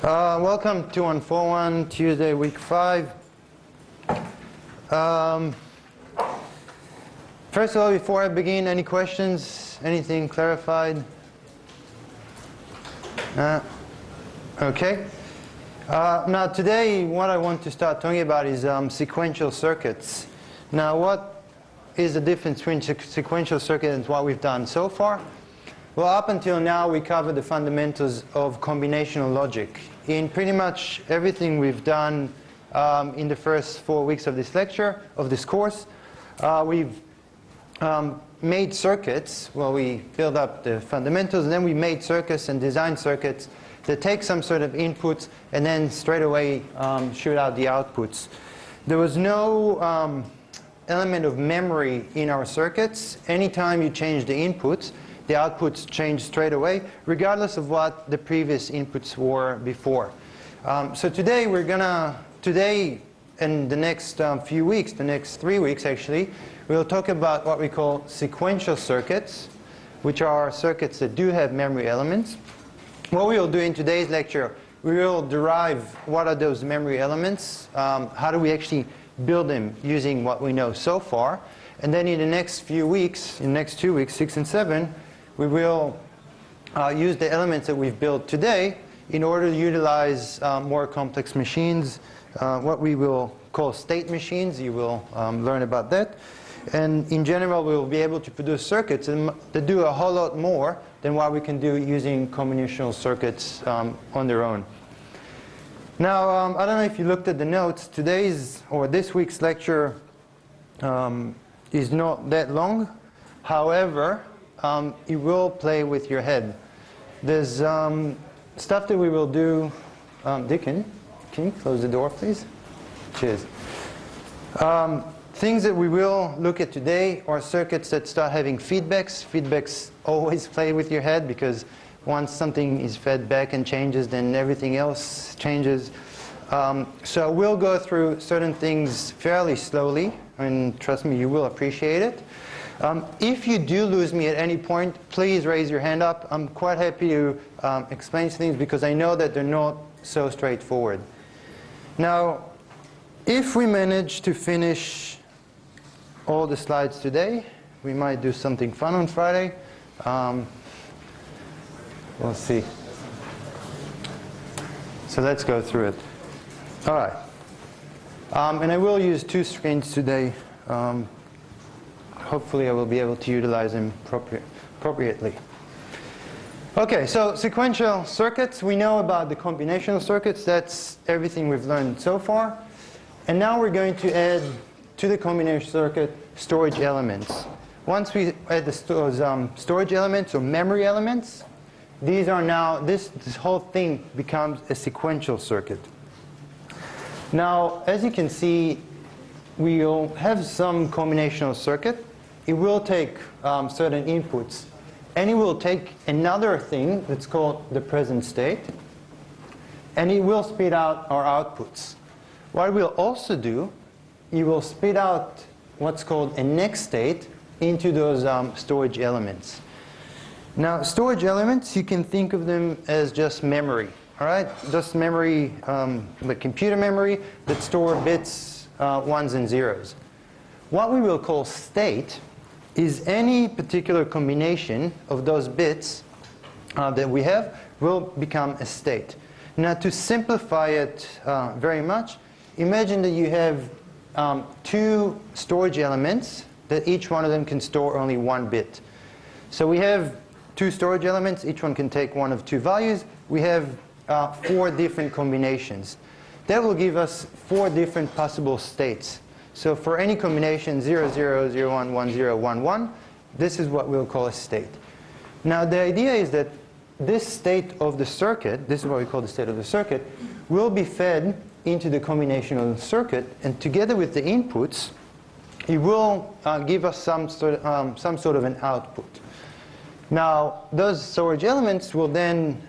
Welcome to 2141, Tuesday, week 5. First of all, before I begin, any questions? Anything clarified? Okay. Now today, what I want to start talking about is sequential circuits. Now, what is the difference between sequential circuit and what we've done so far? Well, up until now, we covered the fundamentals of combinational logic. In pretty much everything we've done in the first 4 weeks of this lecture, of this course, we've made circuits. Well, we build up the fundamentals, and then we made circuits and designed circuits that take some sort of inputs and then straight away shoot out the outputs. There was no element of memory in our circuits. Anytime you change the inputs, the outputs change straight away, regardless of what the previous inputs were before. So today and the next few weeks, the next 3 weeks actually, we'll talk about what we call sequential circuits, which are circuits that do have memory elements. What we will do in today's lecture, we will derive what are those memory elements, how do we actually build them using what we know so far, and then in the next few weeks, in the next 2 weeks, 6 and 7, we will use the elements that we've built today in order to utilize more complex machines, what we will call state machines. You will learn about that. And in general, we will be able to produce circuits that do a whole lot more than what we can do using combinational circuits on their own. Now, I don't know if you looked at the notes. Today's or this week's lecture is not that long. However, it will play with your head. There's stuff that we will do. Dickon, can you close the door, please? Cheers. Things that we will look at today are circuits that start having feedbacks. Feedbacks always play with your head because once something is fed back and changes, then everything else changes. So we'll go through certain things fairly slowly, and trust me, you will appreciate it. If you do lose me at any point, please raise your hand up. I'm quite happy to explain things because I know that they're not so straightforward. Now, if we manage to finish all the slides today, we might do something fun on Friday. We'll see. So let's go through it. All right. And I will use 2 screens today. Hopefully I will be able to utilize them appropriately. Okay, so sequential circuits. We know about the combinational circuits. That's everything we've learned so far. And now we're going to add to the combinational circuit storage elements. Once we add the storage elements or memory elements, these are now, this whole thing becomes a sequential circuit. Now, as you can see, we'll have some combinational circuit. It will take certain inputs, and it will take another thing that's called the present state, and it will spit out our outputs. What we'll also do, you will spit out what's called a next state into those storage elements. Now, storage elements, you can think of them as just memory, all right? Just memory, like computer memory that store bits, ones and zeros. What we will call state is any particular combination of those bits that we have will become a state. Now, to simplify it very much, imagine that you have 2 storage elements that each one of them can store only 1 bit. So we have 2 storage elements. Each one can take one of 2 values. We have 4 different combinations. That will give us 4 different possible states. So for any combination 0, 0, 0, 1, 1, 0, 1, 1, this is what we'll call a state. Now the idea is that this state of the circuit, this is what we call the state of the circuit, will be fed into the combinational circuit, and together with the inputs, it will give us some sort of an output. Now those storage elements will then,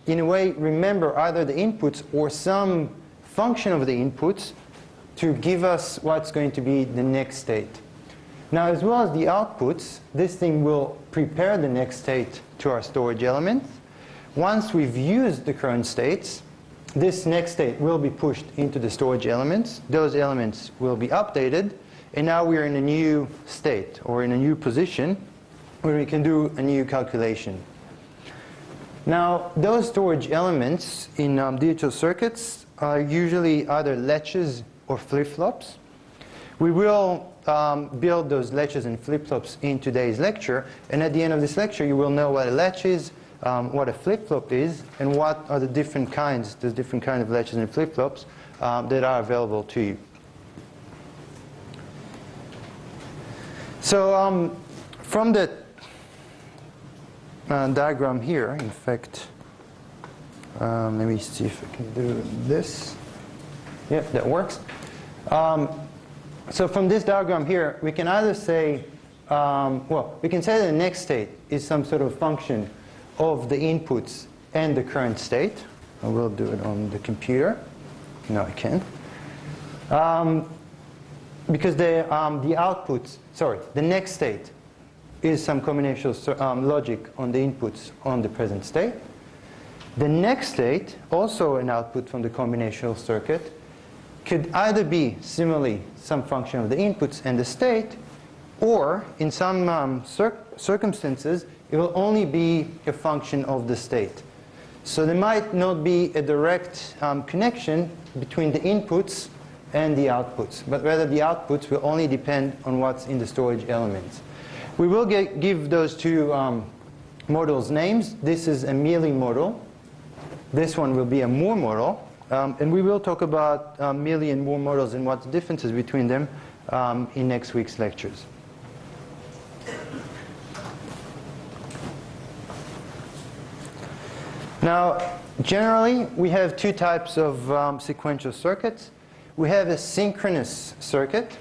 in a way, remember either the inputs or some function of the inputs to give us what's going to be the next state. Now, as well as the outputs, this thing will prepare the next state to our storage elements. once we've used the current states, this next state will be pushed into the storage elements. Those elements will be updated, and now we're in a new state or in a new position where we can do a new calculation. Now, those storage elements in digital circuits are usually either latches or flip-flops. We will build those latches and flip-flops in today's lecture, and at the end of this lecture you will know what a latch is, what a flip-flop is, and what are the different kinds of latches and flip-flops that are available to you. So from the diagram here, in fact, let me see if I can do this. Yep, that works. So from this diagram here, we can either say, well, we can say that the next state is some sort of function of the inputs and the current state. I will do it on the computer. No, I can't. Because the outputs, sorry, the next state is some combinational logic on the inputs on the present state. The next state, also an output from the combinational circuit, could either be similarly some function of the inputs and the state, or in some circumstances, it will only be a function of the state. So there might not be a direct connection between the inputs and the outputs, but rather the outputs will only depend on what's in the storage elements. We will give those two models names. This is a Mealy model. This one will be a Moore model. And we will talk about Mealy and Moore models and what the differences between them in next week's lectures. Now, generally, we have two types of sequential circuits. We have a synchronous circuit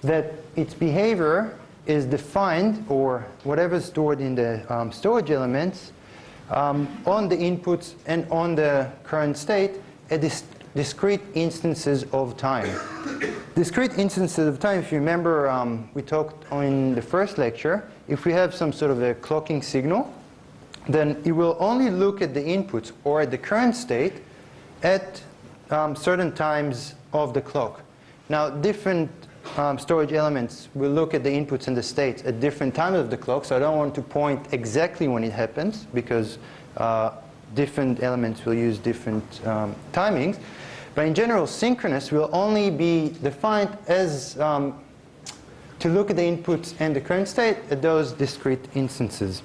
that its behavior is defined, or whatever's stored in the storage elements, on the inputs and on the current state at discrete instances of time. Discrete instances of time, if you remember, we talked in the first lecture, if we have some sort of a clocking signal, then it will only look at the inputs or at the current state at certain times of the clock. Now, different storage elements will look at the inputs and the states at different times of the clock, so I don't want to point exactly when it happens, because different elements will use different timings. But in general, synchronous will only be defined as to look at the inputs and the current state at those discrete instances.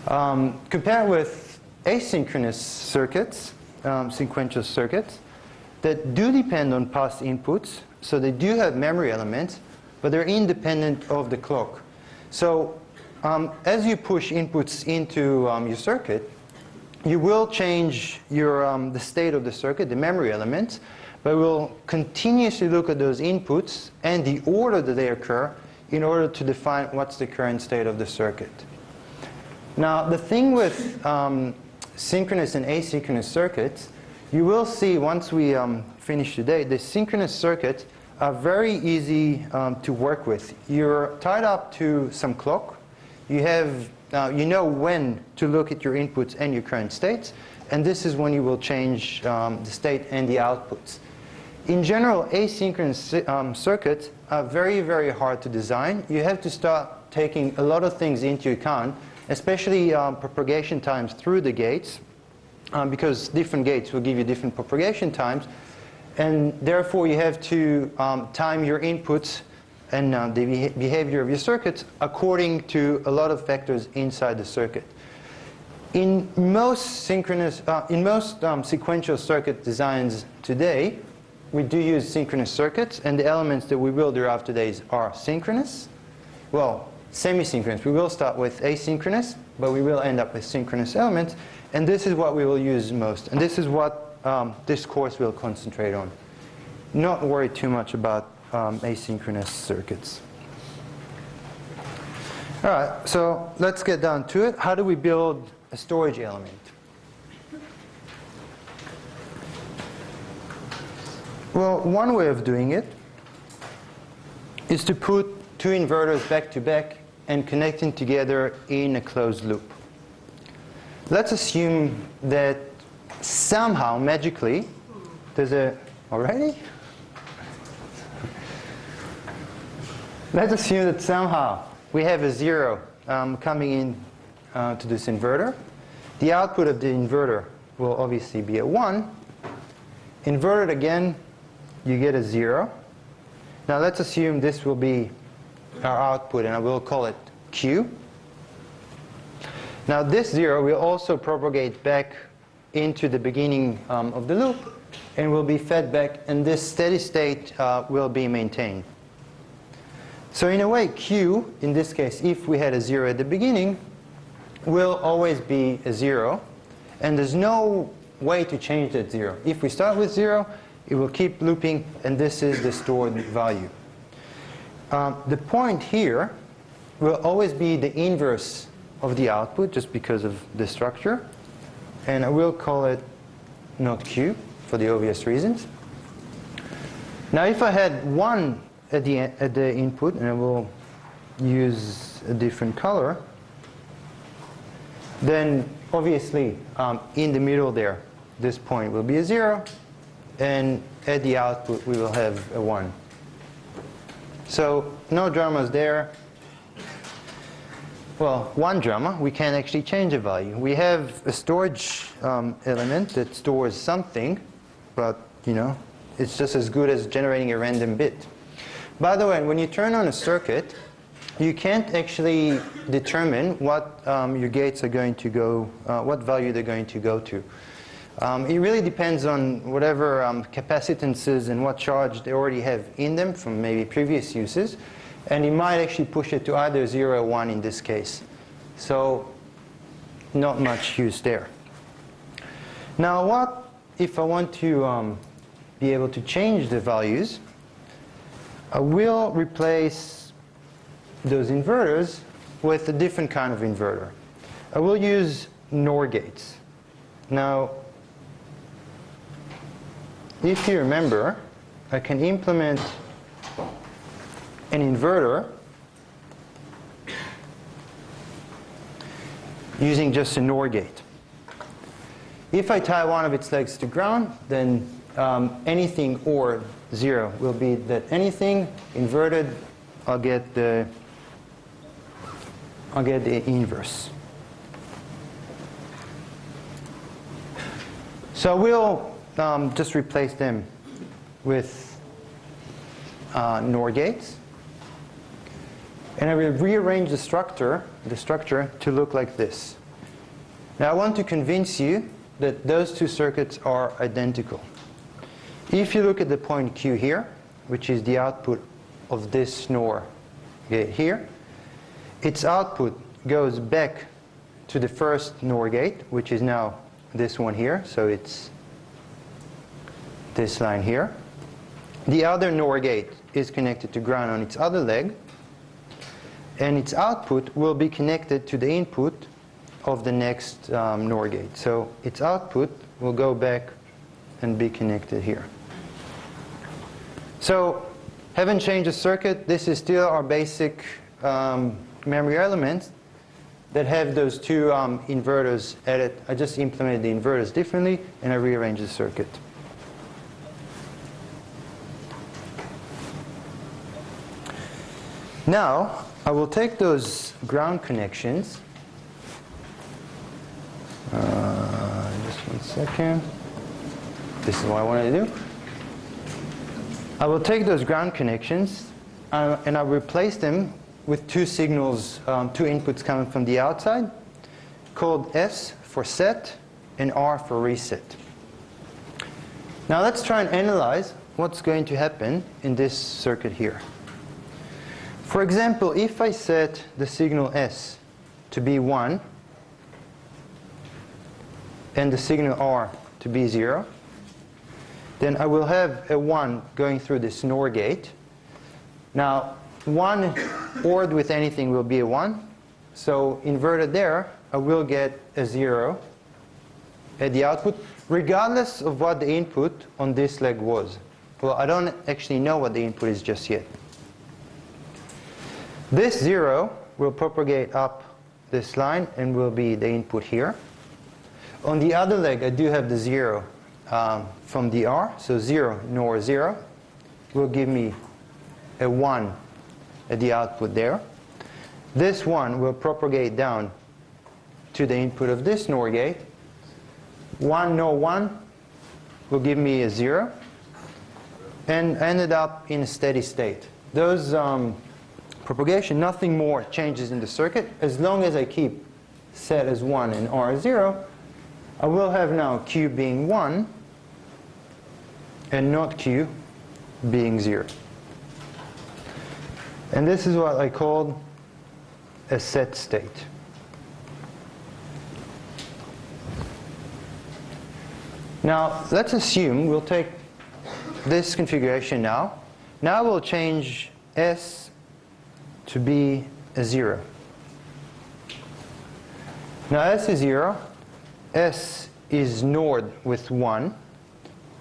Compared with asynchronous circuits, sequential circuits, that do depend on past inputs, so they do have memory elements, but they're independent of the clock. So as you push inputs into your circuit, you will change the state of the circuit, the memory elements, but we'll continuously look at those inputs and the order that they occur in order to define what's the current state of the circuit. Now, the thing with synchronous and asynchronous circuits, you will see once we finish today, the synchronous circuits are very easy to work with. You're tied up to some clock. You have, you know when to look at your inputs and your current states, and this is when you will change the state and the outputs. In general, asynchronous circuits are very, very hard to design. You have to start taking a lot of things into account, especially propagation times through the gates, because different gates will give you different propagation times, and therefore you have to time your inputs and the behavior of your circuits according to a lot of factors inside the circuit. In most sequential circuit designs today, we do use synchronous circuits, and the elements that we will derive today are synchronous. Well, semi-synchronous. We will start with asynchronous, but we will end up with synchronous elements, and this is what we will use most, and this is what this course will concentrate on. Not worry too much about asynchronous circuits. All right, so let's get down to it. How do we build a storage element? Well, one way of doing it is to put two inverters back to back and connect them together in a closed loop. let's assume that somehow, magically, there's a, already? Let's assume that somehow we have a 0 coming in to this inverter. The output of the inverter will obviously be a 1. Invert it again, you get a 0. Now let's assume this will be our output, and I will call it Q. Now this 0 will also propagate back into the beginning of the loop and will be fed back, and this steady state will be maintained. So in a way, Q, in this case, if we had a 0 at the beginning, will always be a 0, and there's no way to change that 0. If we start with 0, it will keep looping, and this is the stored value. The point here will always be the inverse of the output, just because of the structure, and I will call it not Q for the obvious reasons. Now if I had 1 at the input, and I will use a different color, then obviously in the middle there, this point will be a 0, and at the output we will have a 1. So no dramas there. Well, one drama, we can actually change a value. We have a storage element that stores something, but you know, it's just as good as generating a random bit. By the way, when you turn on a circuit, you can't actually determine what your gates are going to go, what value they're going to go to. It really depends on whatever capacitances and what charge they already have in them from maybe previous uses. And you might actually push it to either 0 or 1 in this case. So not much use there. Now what if I want to be able to change the values? I will replace those inverters with a different kind of inverter. I will use NOR gates. Now, if you remember, I can implement an inverter using just a NOR gate. If I tie one of its legs to ground, then anything or 0 will be that anything inverted, I'll get the inverse. So we'll just replace them with NOR gates. And I will rearrange the structure to look like this. Now I want to convince you that those two circuits are identical. If you look at the point Q here, which is the output of this NOR gate here, its output goes back to the first NOR gate, which is now this one here, so it's this line here. The other NOR gate is connected to ground on its other leg, and its output will be connected to the input of the next NOR gate. So its output will go back and be connected here. So haven't changed the circuit. This is still our basic memory elements that have those two inverters added. I just implemented the inverters differently, and I rearranged the circuit. Now, I will take those ground connections. Just 1 second. This is what I wanted to do. I will take those ground connections and I'll replace them with two signals, two inputs coming from the outside, called S for set and R for reset. Now let's try and analyze what's going to happen in this circuit here. For example, if I set the signal S to be 1 and the signal R to be 0, then I will have a 1 going through this NOR gate. Now, 1 ORed with anything will be a 1. So inverted there, I will get a 0 at the output, regardless of what the input on this leg was. Well, I don't actually know what the input is just yet. This 0 will propagate up this line and will be the input here. On the other leg, I do have the 0 from the R. So 0 NOR 0 will give me a 1 at the output there. This 1 will propagate down to the input of this NOR gate. 1 NOR 1 will give me a 0. And ended up in a steady state. Those propagation, nothing more changes in the circuit. As long as I keep set as 1 and R 0, I will have now Q being 1 and not Q being 0. And this is what I called a set state. Now, let's assume we'll take this configuration now. Now we'll change S to be a 0. Now S is 0. S is NORed with 1.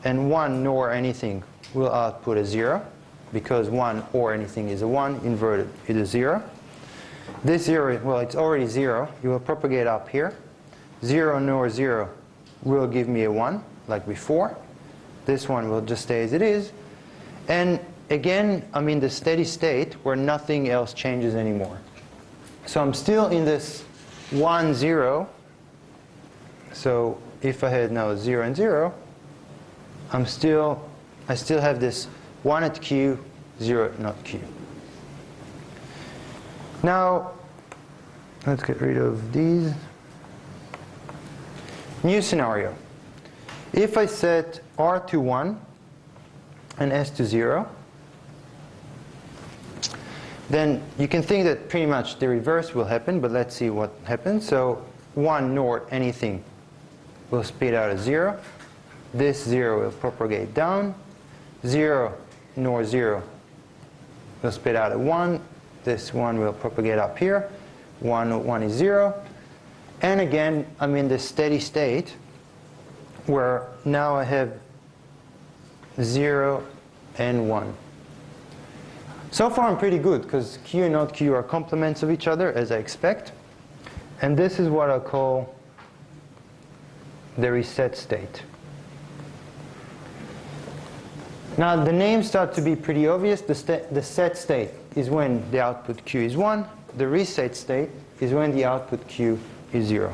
And 1 NOR anything will output a 0. Because 1 or anything is a 1, inverted, it is 0. This 0, well, it's already 0. You will propagate up here. 0 NOR 0 will give me a 1, like before. This one will just stay as it is. And again, I'm in the steady state where nothing else changes anymore. So I'm still in this 1, 0. So if I had now 0 and 0, I still have this 1 at Q, 0 at not Q. Now, let's get rid of these. New scenario. If I set R to 1 and S to 0, then you can think that pretty much the reverse will happen, but let's see what happens. So 1 NOR anything will spit out a 0. This 0 will propagate down. 0 NOR 0 will spit out a 1. This 1 will propagate up here. 1 is 0. And again, I'm in the steady state where now I have 0 and 1. So far I'm pretty good because Q and not Q are complements of each other as I expect. And this is what I'll call the reset state. Now the names start to be pretty obvious. The set state is when the output Q is 1. The reset state is when the output Q is 0.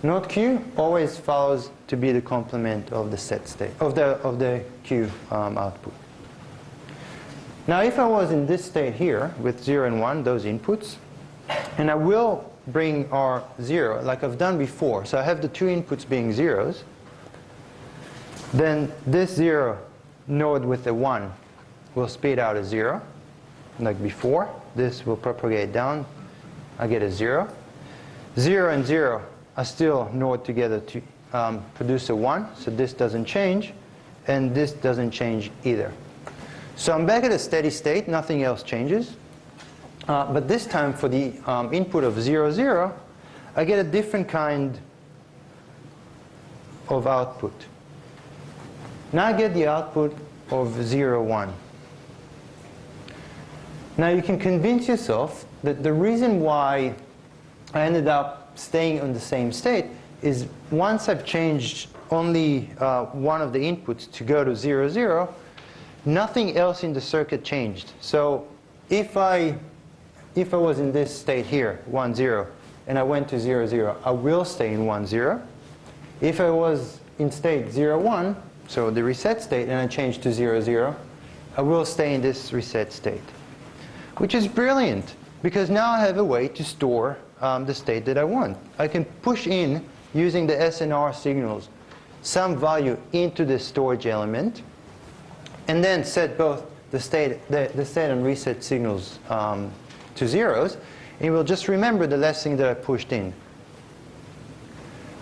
Not Q always follows to be the complement of the set state, of the Q output. Now if I was in this state here with 0 and 1, those inputs, and I will bring R 0 like I've done before, so I have the two inputs being zeros, then this 0 node with the 1 will spit out a 0 like before. This will propagate down. I get a 0. 0 and 0 are still node together to produce a 1, so this doesn't change, and this doesn't change either. So I'm back at a steady state, nothing else changes. But this time for the input of 0, 0, I get a different kind of output. Now I get the output of 0, 1. Now you can convince yourself that the reason why I ended up staying on the same state is once I've changed only one of the inputs to go to 0, 0, nothing else in the circuit changed. So if I was in this state here, 1, 0, and I went to 0, 0, I will stay in 1, 0. If I was in state 0, 1, so the reset state, and I changed to 0, 0, I will stay in this reset state. Which is brilliant, because now I have a way to store the state that I want. I can push in, using the S and R signals, some value into the storage element, and then set both the state and reset signals to zeros, and it will just remember the last thing that I pushed in.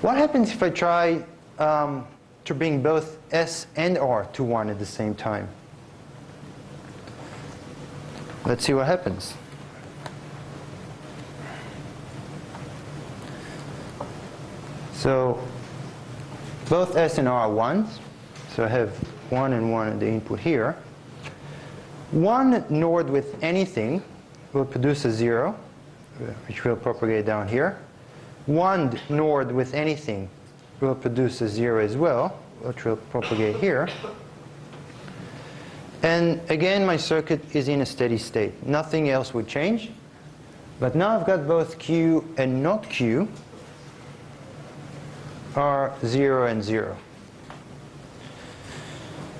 What happens if I try to bring both S and R to 1 at the same time? Let's see what happens. So both S and R are 1s, so I have 1 and 1 at the input here. 1 NORed with anything will produce a 0, which will propagate down here. 1 NORed with anything will produce a 0 as well, which will propagate here. And again, my circuit is in a steady state. Nothing else would change. But now I've got both Q and not Q are 0 and 0.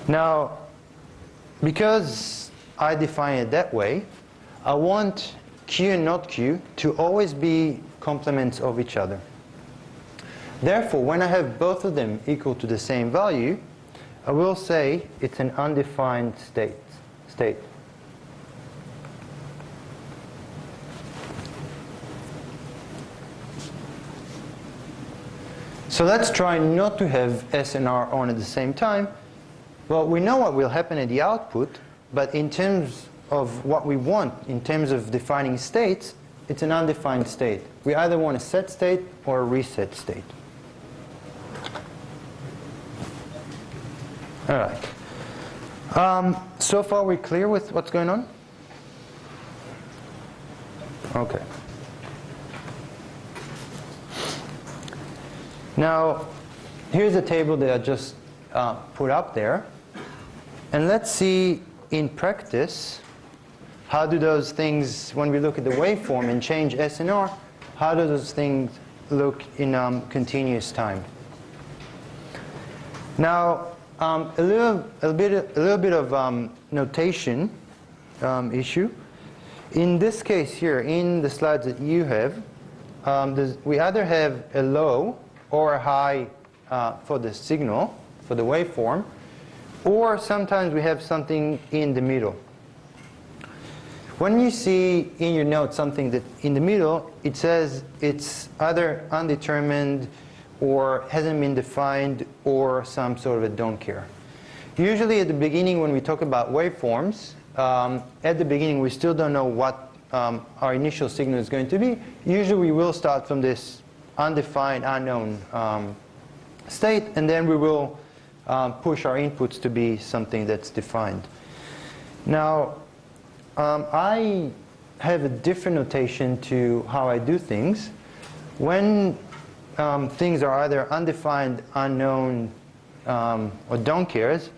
Now, because I define it that way, I want Q and not Q to always be complements of each other. Therefore, when I have both of them equal to the same value, I will say it's an undefined state. So let's try not to have S and R on at the same time. Well, we know what will happen at the output, but in terms of what we want, in terms of defining states, it's an undefined state. We either want a set state or a reset state. All right. So far we're clear with what's going on? Okay. Now, here's a table that I just put up there. And let's see in practice, how do those things, when we look at the waveform and change S and R, how do those things look in continuous time? Now, a little bit of notation issue. In this case here, in the slides that you have, we either have a low or a high for the signal, for the waveform, or sometimes we have something in the middle. When you see in your notes something that in the middle, it says it's either undetermined or hasn't been defined or some sort of a don't care. Usually at the beginning when we talk about waveforms, at the beginning we still don't know what our initial signal is going to be. Usually we will start from this undefined, unknown state, and then we will push our inputs to be something that's defined. Now, I have a different notation to how I do things. When things are either undefined, unknown, or don't cares,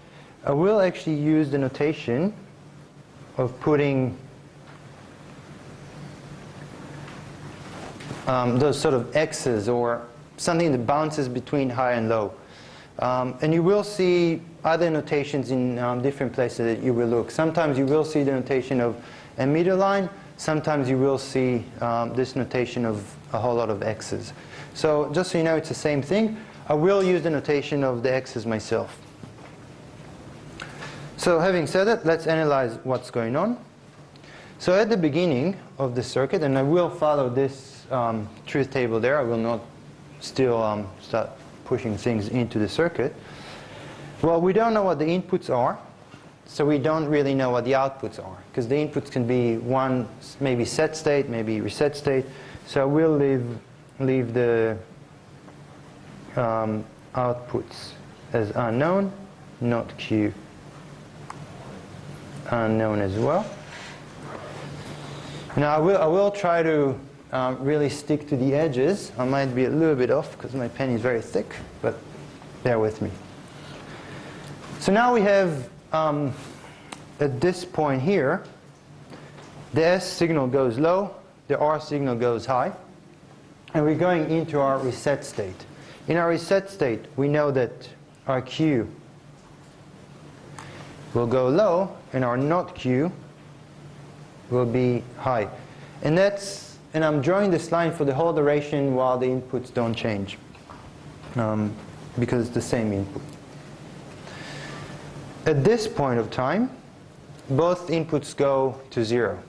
I will actually use the notation of putting those sort of X's or something that bounces between high and low. And you will see other notations in different places that you will look. Sometimes you will see the notation of a meter line. Sometimes you will see this notation of a whole lot of X's. So just so you know, it's the same thing. I will use the notation of the X's myself. So having said that, let's analyze what's going on. So at the beginning of the circuit, and I will follow this truth table there. I will not still start pushing things into the circuit. Well, we don't know what the inputs are, so we don't really know what the outputs are, because the inputs can be one, maybe set state, maybe reset state. So we'll leave the outputs as unknown, not Q, unknown as well. Now I will try to really stick to the edges. I might be a little bit off because my pen is very thick, but bear with me. So now we have, at this point here, the S signal goes low, the R signal goes high, and we're going into our reset state. In our reset state, we know that our Q will go low, and our not Q will be high. And I'm drawing this line for the whole duration while the inputs don't change, because it's the same input. At this point of time, both inputs go to 0.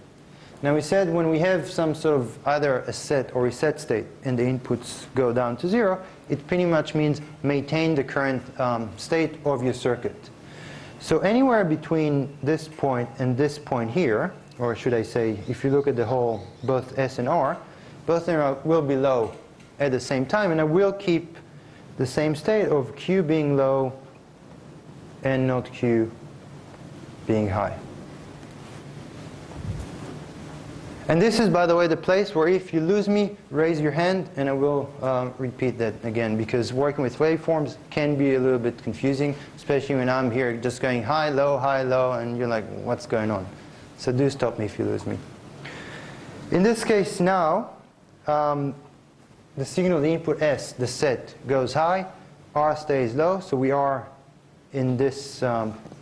Now we said when we have some sort of either a set or reset state and the inputs go down to 0, it pretty much means maintain the current state of your circuit. So anywhere between this point and this point here, or should I say, if you look at the whole, both S and R, both of them will be low at the same time, and I will keep the same state of Q being low and not Q being high. And this is, by the way, the place where if you lose me, raise your hand, and I will repeat that again, because working with waveforms can be a little bit confusing, especially when I'm here just going high, low, and you're like, what's going on? So do stop me if you lose me. In this case now, the signal, the input S, the set, goes high, R stays low, so we are in this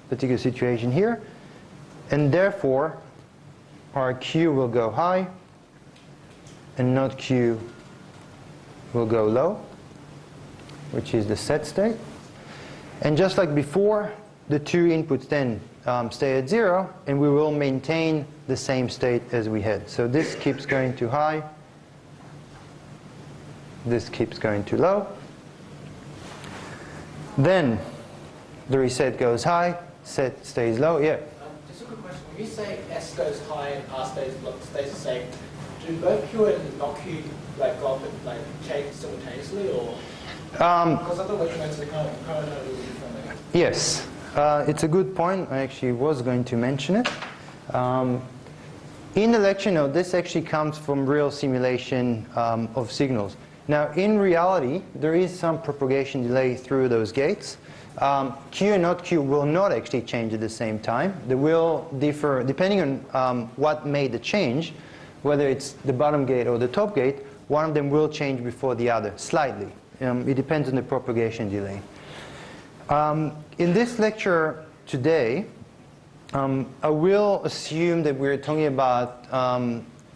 particular situation here, and therefore our Q will go high and not Q will go low, which is the set state. And just like before, the two inputs then stay at 0, and we will maintain the same state as we had. So this keeps going to high, this keeps going to low. Then the reset goes high, set stays low. Yeah? Just a quick question. When you say S goes high and R stays the same, do both Q and not Q go up and change simultaneously, or? Because I thought electron nodes are kind of a little different. Yes. It's a good point. I actually was going to mention it. In the lecture note, this actually comes from real simulation of signals. Now, in reality, there is some propagation delay through those gates. Q and not Q will not actually change at the same time. They will differ depending on what made the change, whether it's the bottom gate or the top gate. One of them will change before the other, slightly. It depends on the propagation delay. In this lecture today, I will assume that we're talking about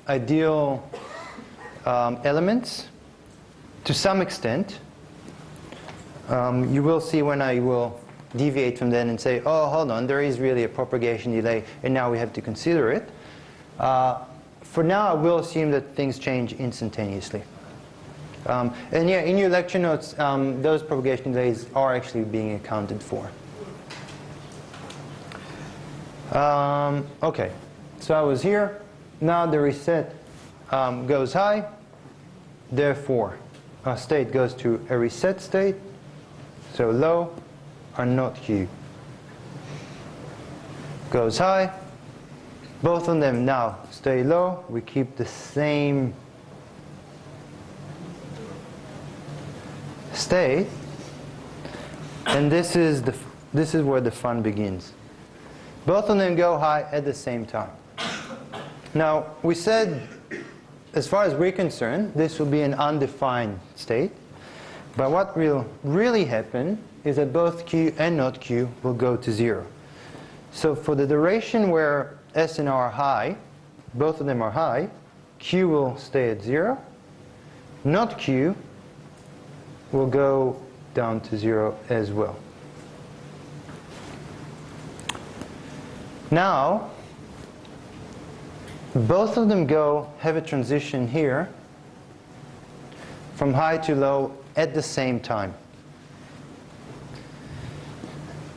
ideal elements to some extent. You will see when I will deviate from that and say, oh, hold on, there is really a propagation delay, and now we have to consider it. For now, I will assume that things change instantaneously. And yeah, in your lecture notes, those propagation delays are actually being accounted for. Okay, so I was here. Now the reset goes high. Therefore, our state goes to a reset state. So low or not Q. Goes high. Both of them now stay low. We keep the same state, and this is where the fun begins. Both of them go high at the same time. Now, we said, as far as we're concerned, this will be an undefined state. But what will really happen is that both Q and not Q will go to 0. So for the duration where S and R are high, both of them are high, Q will stay at 0. Not Q will go down to 0 as well. Now, both of them have a transition here from high to low at the same time.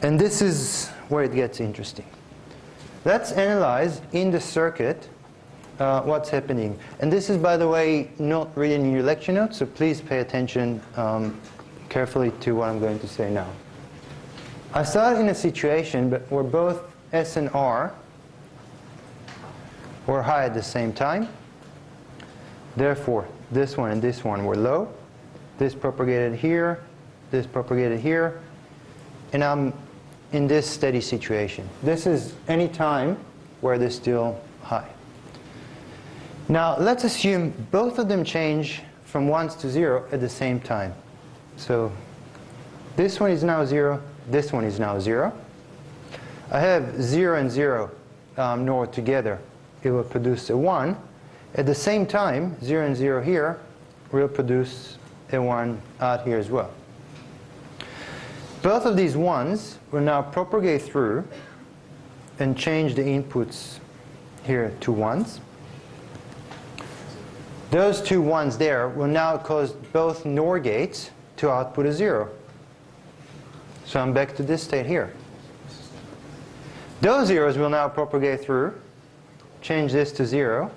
And this is where it gets interesting. Let's analyze in the circuit what's happening. And this is, by the way, not written in your lecture notes, so please pay attention carefully to what I'm going to say now. I started in a situation where both S and R were high at the same time. Therefore, this one and this one were low. This propagated here, and I'm in this steady situation. This is any time where they're still high. Now, let's assume both of them change from 1s to 0 at the same time. So this one is now 0, this one is now 0. I have 0 and 0 NOR together. It will produce a 1. At the same time, 0 and 0 here will produce a 1 out here as well. Both of these 1s will now propagate through and change the inputs here to 1s. Those two 1s there will now cause both NOR gates to output a 0. So I'm back to this state here. Those zeros will now propagate through, change this to 0,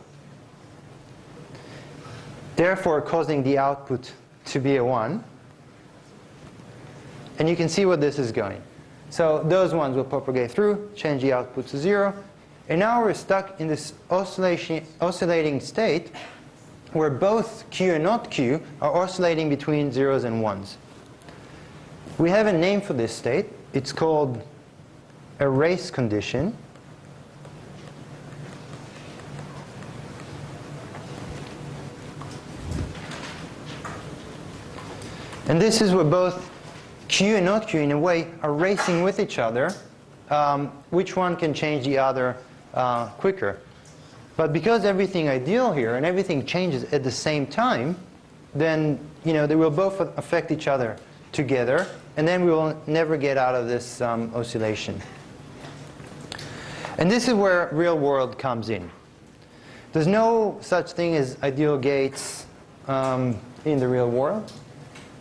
therefore causing the output to be a 1. And you can see where this is going. So those ones will propagate through, change the output to 0, And now we're stuck in this oscillating state where both Q and not Q are oscillating between zeros and ones. We have a name for this state. It's called a race condition. And this is where both Q and not Q, in a way, are racing with each other. Which one can change the other quicker? But because everything ideal here and everything changes at the same time, then they will both affect each other together, and then we will never get out of this oscillation. And this is where real world comes in. There's no such thing as ideal gates in the real world.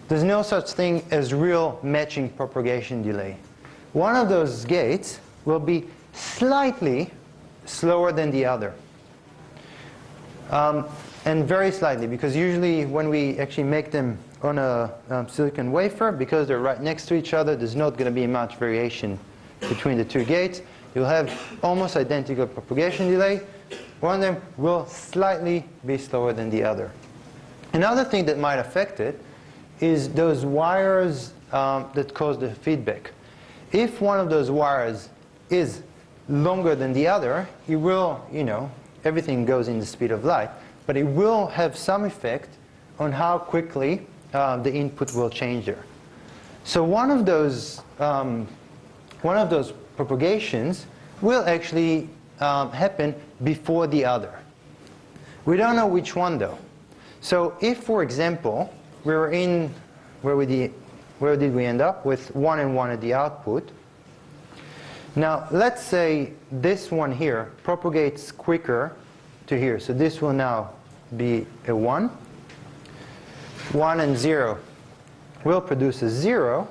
There's no such thing as real matching propagation delay. One of those gates will be slightly slower than the other. And very slightly, because usually when we actually make them on a silicon wafer, because they're right next to each other, there's not going to be much variation between the two gates. You'll have almost identical propagation delay. One of them will slightly be slower than the other. Another thing that might affect it is those wires that cause the feedback. If one of those wires is longer than the other, it will, everything goes in the speed of light, but it will have some effect on how quickly the input will change there. So one of those propagations will actually happen before the other. We don't know which one though. So if, for example, we were in where did we end up? With 1 and 1 at the output. Now, let's say this one here propagates quicker to here. So this will now be a 1. 1 and 0 will produce a 0.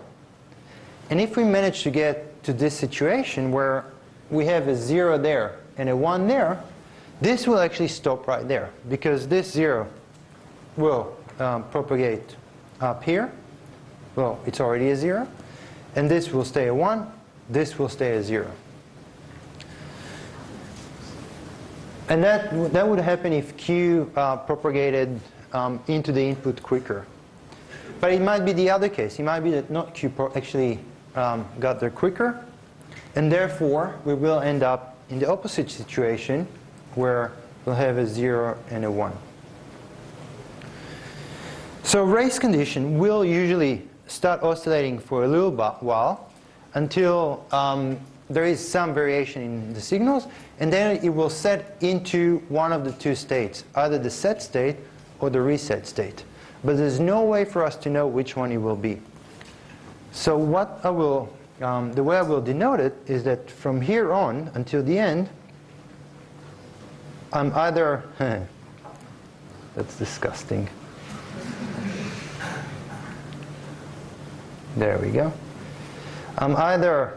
And if we manage to get to this situation where we have a 0 there and a 1 there, this will actually stop right there, because this 0 will propagate up here. Well, it's already a 0. And this will stay a 1. This will stay a 0. And that would happen if Q propagated into the input quicker. But it might be the other case. It might be that not Q actually got there quicker. And therefore, we will end up in the opposite situation where we'll have a 0 and a 1. So race condition will usually start oscillating for a little while until there is some variation in the signals, and then it will set into one of the two states, either the set state or the reset state. But there's no way for us to know which one it will be. So what I will, the way I will denote it is that from here on until the end, I'm either, that's disgusting. There we go. I'm either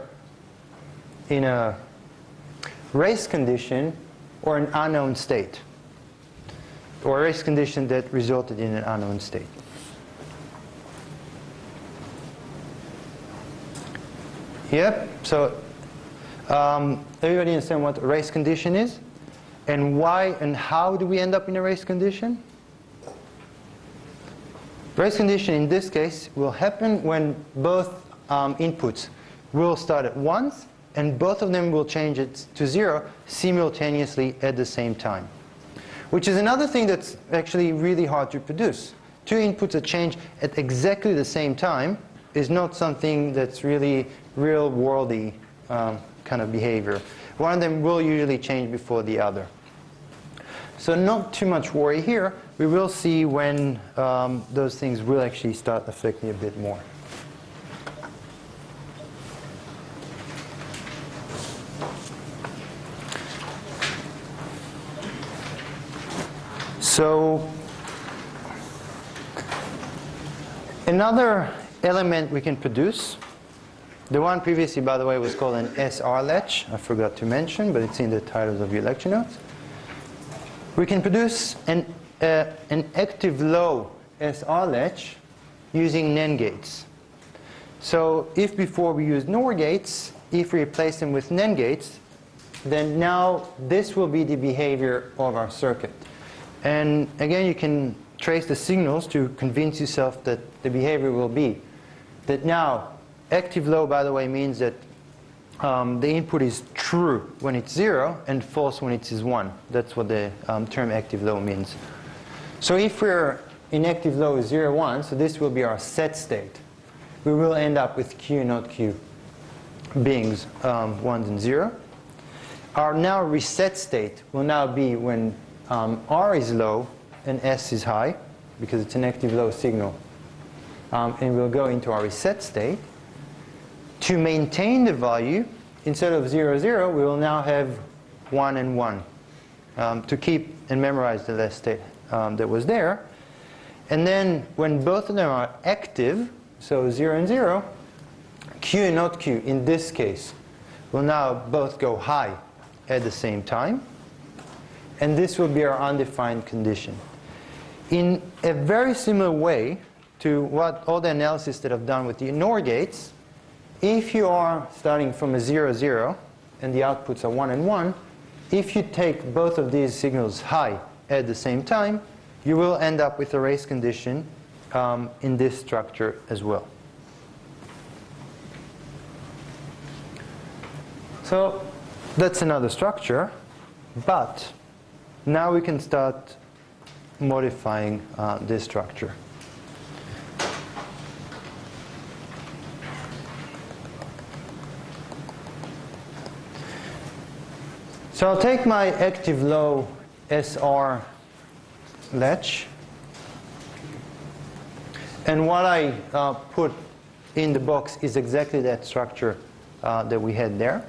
in a race condition or an unknown state, or a race condition that resulted in an unknown state. Yep, so everybody understand what a race condition is? And why and how do we end up in a race condition? Race condition in this case will happen when both inputs will start at once, and both of them will change it to 0 simultaneously at the same time. Which is another thing that's actually really hard to produce. Two inputs that change at exactly the same time is not something that's really real-worldy kind of behavior. One of them will usually change before the other. So not too much worry here. We will see when those things will actually start affecting a bit more. So another element we can produce, the one previously, by the way, was called an SR latch. I forgot to mention, but it's in the titles of your lecture notes. We can produce an active low SR latch using NAND gates. So if before we used NOR gates, if we replace them with NAND gates, then now this will be the behavior of our circuit. And again, you can trace the signals to convince yourself that the behavior will be that now active low, by the way, means that the input is true when it's 0 and false when it is 1. That's what the term active low means. So if we're in active low 0, 1, so this will be our set state. We will end up with Q, not Q, beings 1s and 0. Our now reset state will now be when R is low and S is high, because it's an active low signal. And we'll go into our reset state. To maintain the value, instead of 0, 0, we will now have 1 and 1 to keep and memorize the last state that was there. And then when both of them are active, so 0 and 0, Q and not Q, in this case, will now both go high at the same time. And this will be our undefined condition. In a very similar way to what all the analysis that I've done with the NOR gates, if you are starting from a 0, 0, and the outputs are 1 and 1, if you take both of these signals high at the same time, you will end up with a race condition in this structure as well. So that's another structure, but now we can start modifying this structure. So I'll take my active low SR latch, and what I put in the box is exactly that structure that we had there.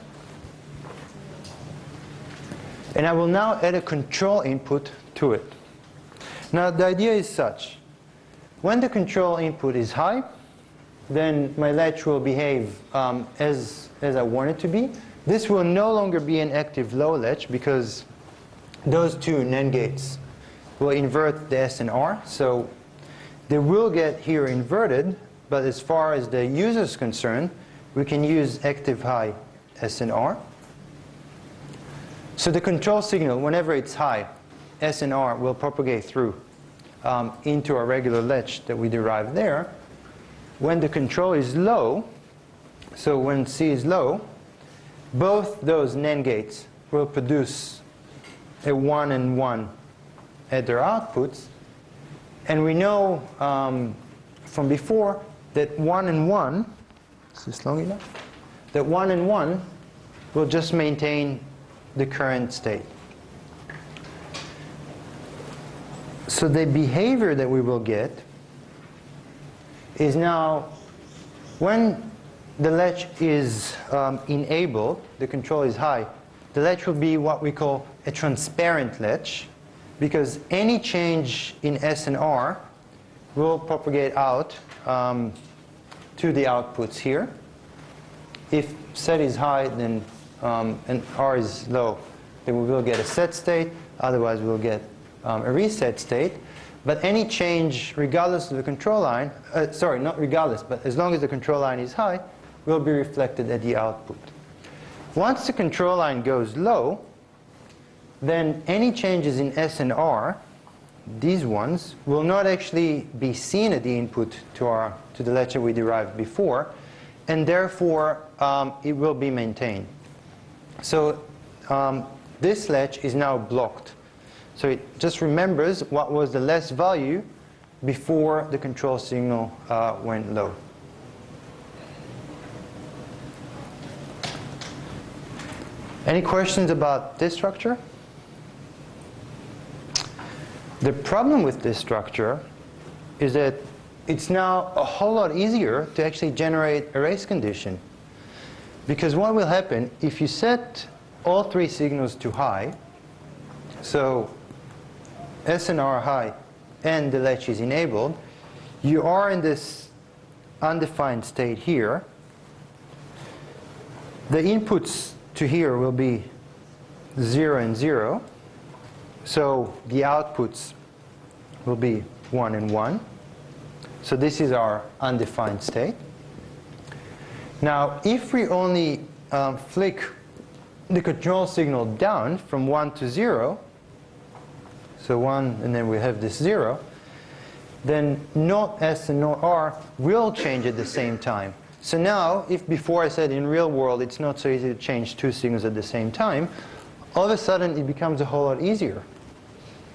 And I will now add a control input to it. Now the idea is such. When the control input is high, then my latch will behave as I want it to be. This will no longer be an active low latch because those two NAND gates will invert the S and R. So they will get here inverted, but as far as the user is concerned, we can use active high S and R. So the control signal, whenever it's high, S and R will propagate through into our regular latch that we derived there. When the control is low, so when C is low, both those NAND gates will produce a 1 and 1 at their outputs. And we know from before that 1 and 1, is this long enough? That 1 and 1 will just maintain the current state. So the behavior that we will get is now when the latch is enabled, the control is high, the latch will be what we call a transparent latch, because any change in S and R will propagate out to the outputs here. If set is high, then and R is low, then we will get a set state, otherwise we'll get a reset state. But any change, regardless of the control line, sorry, not regardless, but as long as the control line is high, will be reflected at the output. Once the control line goes low, then any changes in S and R, these ones, will not actually be seen at the input to the latch that we derived before, and therefore it will be maintained. So this latch is now blocked. So it just remembers what was the last value before the control signal went low. Any questions about this structure? The problem with this structure is that it's now a whole lot easier to actually generate a race condition. Because what will happen if you set all three signals to high, so S and R high and the latch is enabled, you are in this undefined state here. The inputs to here will be 0 and 0. So the outputs will be 1 and 1. So this is our undefined state. Now, if we only flick the control signal down from 1 to 0, so 1 and then we have this 0, then not S and not R will change at the same time. So now, if before I said in real world it's not so easy to change two signals at the same time, all of a sudden it becomes a whole lot easier.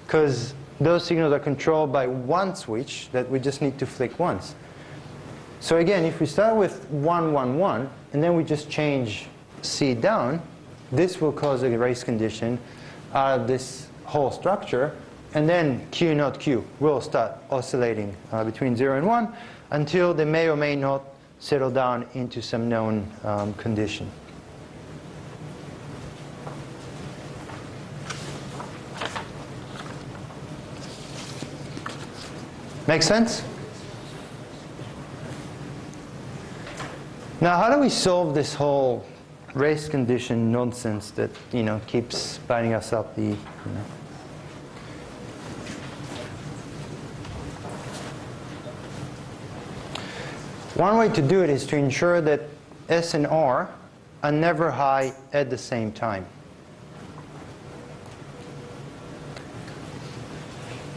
Because those signals are controlled by one switch that we just need to flick once. So again, if we start with 1, 1, 1, and then we just change C down, this will cause a race condition out of this whole structure, and then Q not Q will start oscillating between 0 and 1 until they may or may not settle down into some known condition. Make sense? Now, how do we solve this whole race condition nonsense that keeps biting us up the One way to do it is to ensure that S and R are never high at the same time.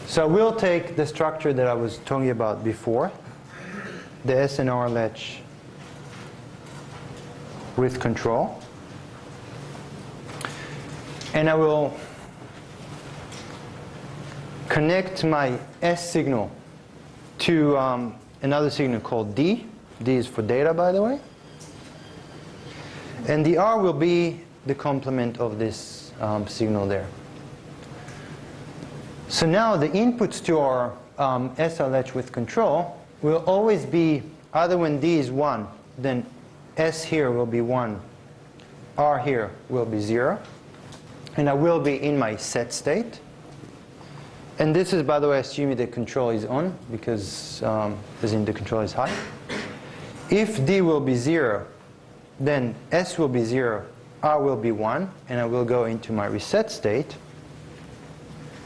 So we'll take the structure that I was talking about before, the S and R latch with control, and I will connect my S signal to another signal called D. D is for data, by the way. And the R will be the complement of this signal there. So now the inputs to our SR latch with control will always be, either when D is 1, then S here will be 1, R here will be 0, and I will be in my set state. And this is, by the way, assuming the control is on, because as in the control is high. If D will be 0, then S will be 0, R will be 1, and I will go into my reset state.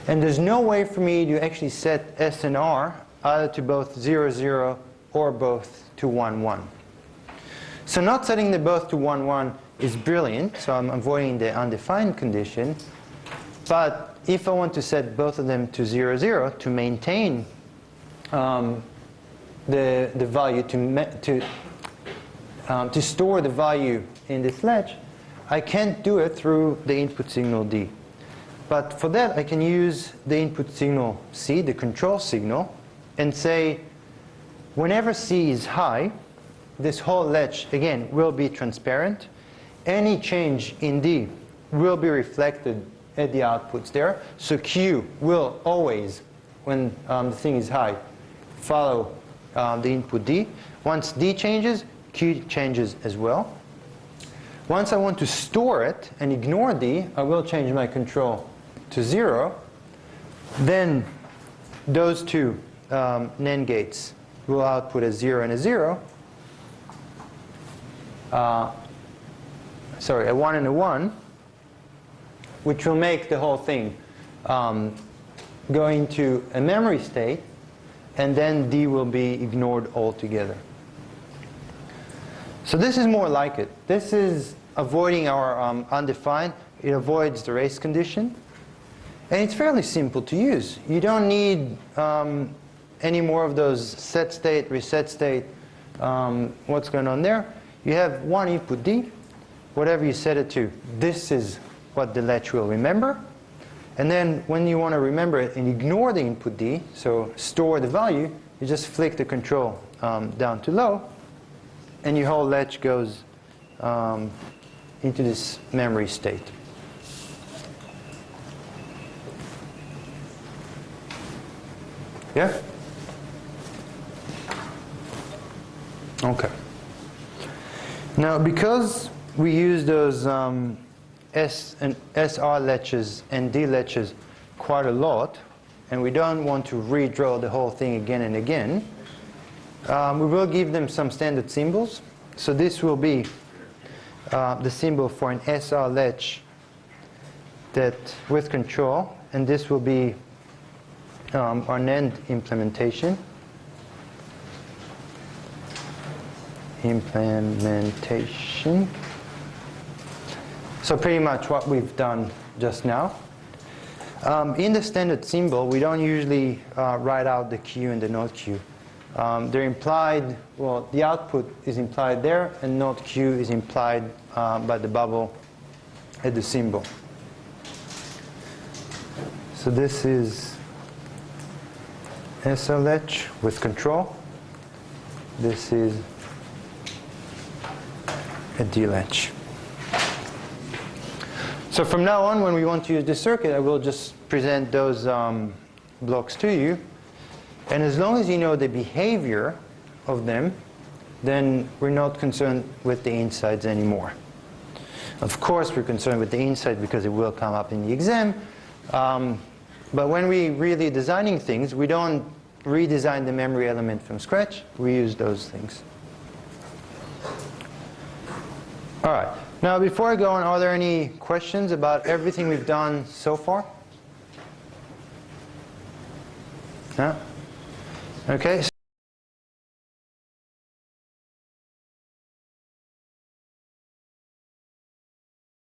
And there's no way for me to actually set S and R either to both 0, 0 or both to 1, 1. So not setting them both to 1, 1 is brilliant, so I'm avoiding the undefined condition. But if I want to set both of them to 0, 0 to maintain the value, to store the value in this latch, I can't do it through the input signal D. But for that, I can use the input signal C, the control signal, and say, whenever C is high, this whole latch, again, will be transparent. Any change in D will be reflected at the outputs there. So Q will always, when the thing is high, follow the input D. Once D changes, Q changes as well. Once I want to store it and ignore D, I will change my control to 0. Then those two NAND gates will output a 0 and a 0. Sorry, a 1 and a 1, which will make the whole thing go into a memory state, and then D will be ignored altogether. So this is more like it. This is avoiding our undefined. It avoids the race condition. And it's fairly simple to use. You don't need any more of those set state, reset state, what's going on there. You have one input D. Whatever you set it to, this is what the latch will remember. And then when you want to remember it and ignore the input D, so store the value, you just flick the control down to low, and your whole latch goes into this memory state. Yeah? Okay. Now, because we use those S and SR latches and D latches quite a lot, and we don't want to redraw the whole thing again and again, we will give them some standard symbols. So this will be the symbol for an SR latch that with control, and this will be our NAND implementation. So pretty much what we've done just now. In the standard symbol, we don't usually write out the Q and the not Q. They're implied, well, the output is implied there, and not Q is implied by the bubble at the symbol. So this is SL latch with control. This is a D latch. So from now on, when we want to use this circuit, I will just present those blocks to you. And as long as you know the behavior of them, then we're not concerned with the insides anymore. Of course, we're concerned with the inside because it will come up in the exam. But when we're really designing things, we don't redesign the memory element from scratch. We use those things. All right. Now, before I go on, are there any questions about everything we've done so far? No? Okay.